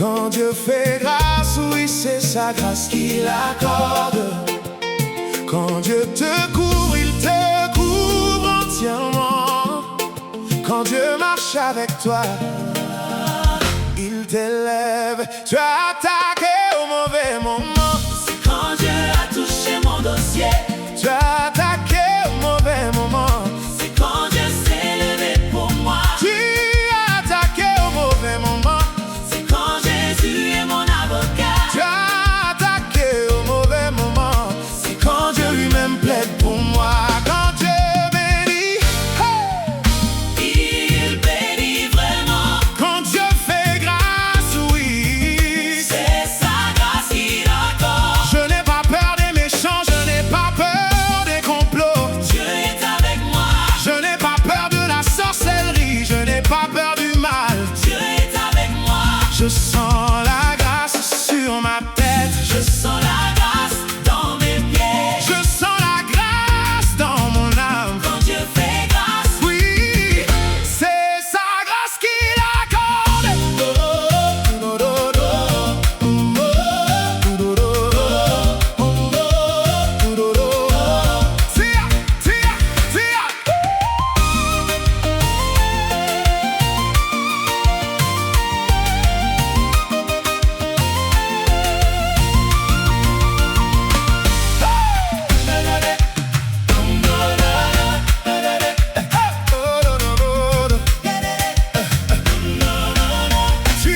Quand Dieu fait grâce, oui, c'est sa grâce qu'il accorde. Quand Dieu te couvre, il te couvre entièrement. Quand Dieu marche avec toi, il t'élève. Tu as attaqué au mauvais moment. C'est quand Dieu a touché mon dossier. Tu as attaqué au mauvais moment. C'est quand Dieu s'est levé pour moi. Tu as attaqué au mauvais moment. C'est quand Jésus est mon avocat. Tu as attaqué au mauvais moment. C'est quand Dieu lui-même plaide pour moi. Quand Dieu bénit, Il bénit vraiment. quand Dieu fait grâce, oui, C'est sa grâce qu'il accorde. je n'ai pas peur des méchants, je n'ai pas peur des complots. Dieu est avec moi. Je n'ai pas peur de la sorcellerie, je n'ai pas peur du mal. Dieu est avec moi. Je sens la grâce sur ma tête. Je sens la grâce dans mes pieds. Je sens la grâce dans mon âme. Quand Dieu fait grâce, Oui, c'est sa grâce qui l'accorde. Tia, tia, tia.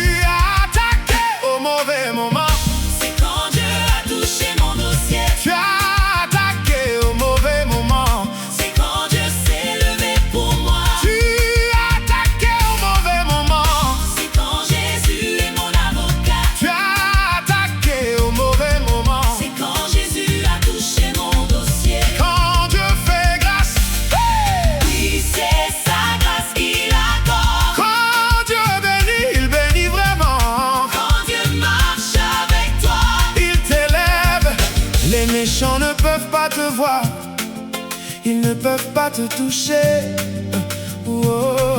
Tu as attaqué au mauvais moment. c'est quand Dieu a touché mon dossier. Tu as attaqué au mauvais moment. C'est quand Dieu s'est levé pour moi. Tu as attaqué au mauvais moment. C'est quand Jésus est mon avocat. Tu as attaqué au mauvais moment. C'est quand Jésus a touché mon dossier. Quand Dieu fait grâce, Oui, c'est sa grâce qu'il accorde. quand Dieu bénit, il bénit vraiment. Quand Dieu marche avec toi, Il t'élève. Les méchants ne peuvent pas te voir. Ils ne peuvent pas te toucher. Oh, oh.